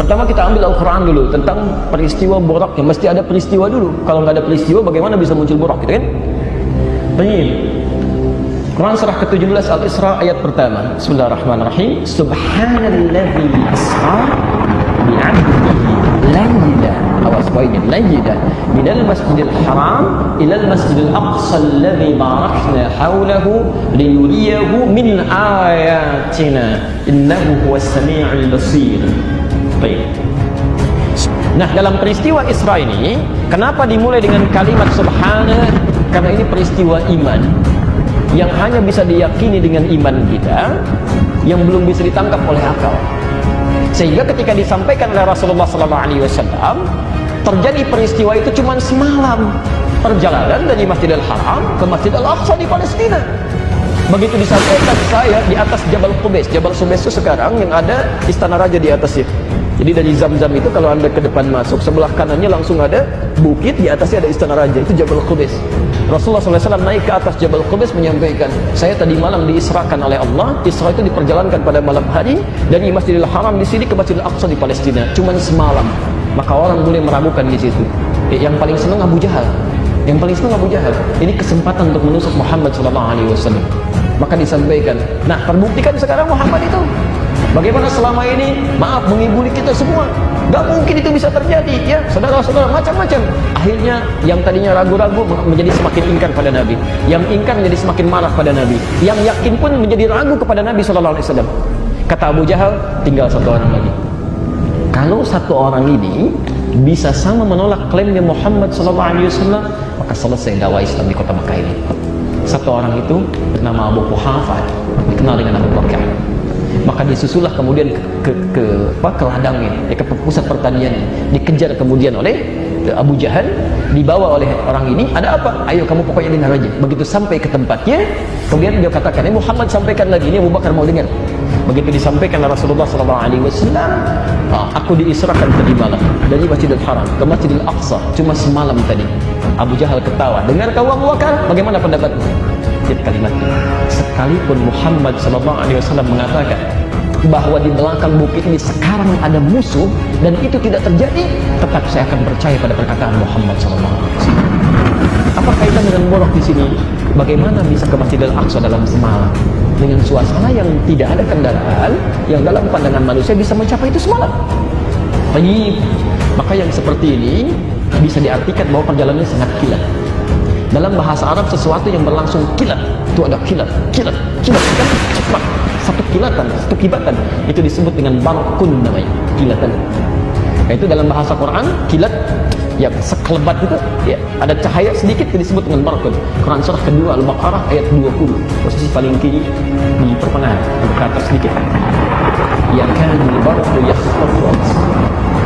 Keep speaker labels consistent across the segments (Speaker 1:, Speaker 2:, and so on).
Speaker 1: Pertama kita ambil Al-Quran dulu tentang peristiwa Burak, yang mesti ada peristiwa dulu. Kalau nggak ada peristiwa, bagaimana bisa muncul Burak, gitu kan? Baik. Quran surah ke-17 Al-Isra ayat pertama. Bismillahirrahmanirrahim. Subhanalladzi asra bi'abdihi layla, awas poinnya, layla minal masjidil haram ilal masjidil aqsa alladzi barakna hawlahu linuriyahu min ayatina innahu huwas sami'ul basir. Baik. Nah, dalam peristiwa Isra ini, kenapa dimulai dengan kalimat subhana? Karena ini peristiwa iman yang hanya bisa diyakini dengan iman kita, yang belum bisa ditangkap oleh akal. Sehingga ketika disampaikan oleh Rasulullah SAW, terjadi peristiwa itu cuma semalam perjalanan dari Masjidil Haram ke Masjid Al-Aqsa di Palestina. Begitu disampaikan, saya di atas Jabal Qubais. Jabal Qubais itu sekarang yang ada istana raja di atasnya. Jadi dari Zam-Zam itu kalau anda ke depan masuk, sebelah kanannya langsung ada bukit, di atasnya ada istana raja, itu Jabal Qubais. Rasulullah SAW naik ke atas Jabal Qubais menyampaikan, saya tadi malam diisrakan oleh Allah. Isra itu diperjalankan pada malam hari dari Masjidil Haram di sini ke Masjidil Aqsa di Palestina, cuman semalam. Maka orang boleh meragukan di situ. Yang paling senang Abu Jahal. Yang paling senang Abu Jahal. Ini kesempatan untuk menusuk Muhammad SAW. Maka disampaikan, nah terbuktikan sekarang Muhammad itu bagaimana selama ini, maaf, mengibuli kita semua. Gak mungkin itu bisa terjadi, ya saudara-saudara, macam-macam. Akhirnya yang tadinya ragu-ragu menjadi semakin ingkar pada Nabi, yang ingkar menjadi semakin marah pada Nabi, yang yakin pun menjadi ragu kepada Nabi SAW. Kata Abu Jahal, tinggal satu orang lagi. Kalau satu orang ini bisa sama menolak klaimnya Muhammad SAW, maka selesai dakwah Islam di kota Makkah ini. Satu orang itu bernama Abu Quhafah, dikenal dengan Abu Bakar. Maka disusulah kemudian ke ladangnya, ke pusat pertaniannya, dikejar kemudian oleh Abu Jahal, dibawa oleh orang ini. Ada apa? Ayo kamu pokoknya dengar aja. Begitu sampai ke tempatnya, kemudian dia katakan, Muhammad sampaikan lagi, ini Abu Bakar mau dengar. Begitu disampaikan oleh Rasulullah SAW, aku diisrakan tadi malam dari Masjidil Haram ke Masjidil Aqsa, cuma semalam tadi. Abu Jahal ketawa. Dengar kau Abu Bakar, bagaimana pendapatmu? Lihat kalimatnya. Sekalipun Muhammad SAW mengatakan bahwa di belakang bukit ini sekarang ada musuh dan itu tidak terjadi, tetap saya akan percaya pada perkataan Muhammad SAW. Apa kaitan dengan Burak di sini? Bagaimana bisa ke Masjidil Aqsa dalam semalam dengan suasana yang tidak ada kendaraan, yang dalam pandangan manusia bisa mencapai itu semalam? Baik, maka yang seperti ini bisa diartikan bahwa perjalanannya sangat kilat. Dalam bahasa Arab sesuatu yang berlangsung kilat, itu ada kilat kan cepat, satu kilatan, satu kibatan, itu disebut dengan barqun namanya, kilatan. Nah, itu dalam bahasa Quran kilat yang sekelebat itu, ya, ada cahaya sedikit itu disebut dengan barqun. Quran surah kedua Al-Baqarah ayat 20, posisi paling kiri di pertengahan, ke atas sedikit. Ya kan barqu yakhtafu,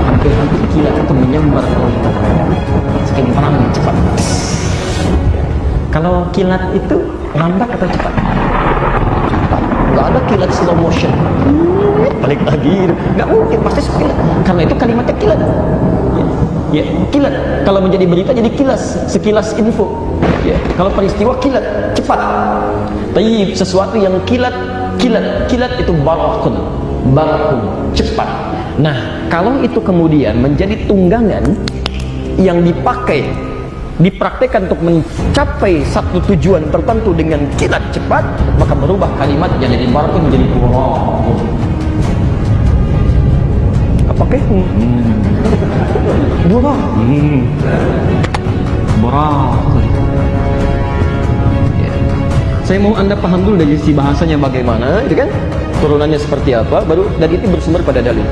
Speaker 1: hampir-hampir kilat itu menyambar saking perang cepat. Kalau kilat itu lambat atau cepat? Cepat. Nggak ada kilat slow motion. Balik lagi, nggak mungkin, pasti kilat. Karena itu kalimatnya kilat. Ya, kilat. Kalau menjadi berita jadi kilas, sekilas info. Ya, kalau peristiwa kilat, cepat. Tapi sesuatu yang kilat itu barakun, cepat. Nah, kalau itu kemudian menjadi tunggangan yang dipraktekkan untuk mencapai satu tujuan tertentu dengan kilat cepat, maka berubah kalimatnya dari barakun menjadi barakun. Apakah? Barakun. Barakun. Ya. Saya mau anda paham dulu dari sisi bahasanya bagaimana, itu kan? Turunannya seperti apa, baru dari itu bersumber pada dalil.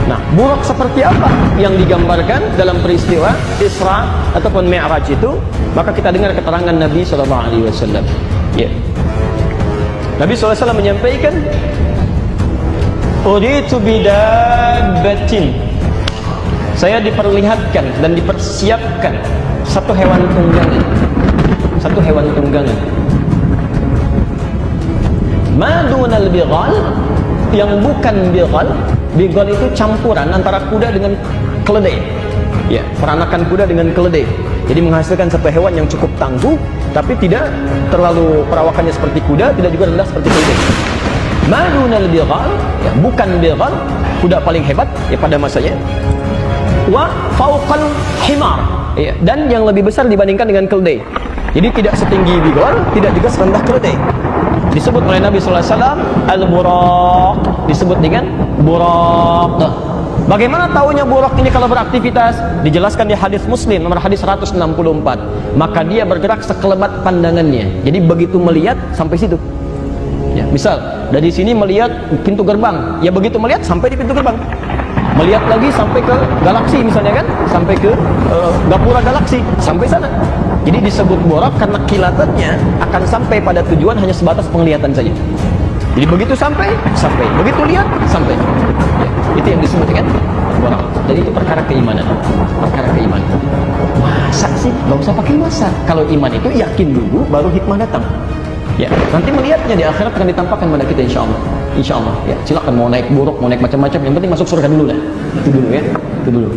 Speaker 1: Nah, Burak seperti apa yang digambarkan dalam peristiwa Isra ataupun Mi'raj itu? Maka kita dengar keterangan Nabi SAW. Ya. Nabi SAW menyampaikan, "Uritu bidabbatin." Saya diperlihatkan dan dipersiapkan satu hewan tunggangan. Satu hewan tunggangan. Madunal bighal, yang bukan bighal. Bighal itu campuran antara kuda dengan keledai. Ya, peranakan kuda dengan keledai. Jadi menghasilkan satu hewan yang cukup tangguh, tapi tidak terlalu perawakannya seperti kuda, tidak juga rendah seperti keledai. madunal bighal, ya, bukan bighal, kuda paling hebat ya pada masanya, wa fauqal himar, ya, dan yang lebih besar dibandingkan dengan keledai. Jadi tidak setinggi bighal, tidak juga serendah keledai. Disebut oleh Nabi sallallahu alaihi wasallam al-buraq, disebut dengan buraq. Bagaimana taunya buraq ini kalau beraktivitas? Dijelaskan di hadis Muslim nomor hadis 164. Maka dia bergerak sekelebat pandangannya. Jadi begitu melihat sampai situ. Ya, misal dari sini melihat pintu gerbang, ya begitu melihat sampai di pintu gerbang. Melihat lagi sampai ke galaksi misalnya kan, sampai ke gapura galaksi, sampai sana. Jadi disebut buraq karena kilatannya akan sampai pada tujuan hanya sebatas penglihatan saja. Jadi begitu sampai, begitu lihat, sampai. Ya, itu yang disebut dengan buraq. Jadi itu perkara keimanan. Perkara keimanan. Masa sih? Gak usah pakai masa. Kalau iman itu yakin dulu, baru hikmah datang. Ya, nanti melihatnya di akhirat akan ditampakkan pada kita insya Allah. Insya Allah. Ya, silakan mau naik buruk, mau naik macam-macam. Yang penting masuk surga dulu lah. Itu dulu ya. Itu dulu.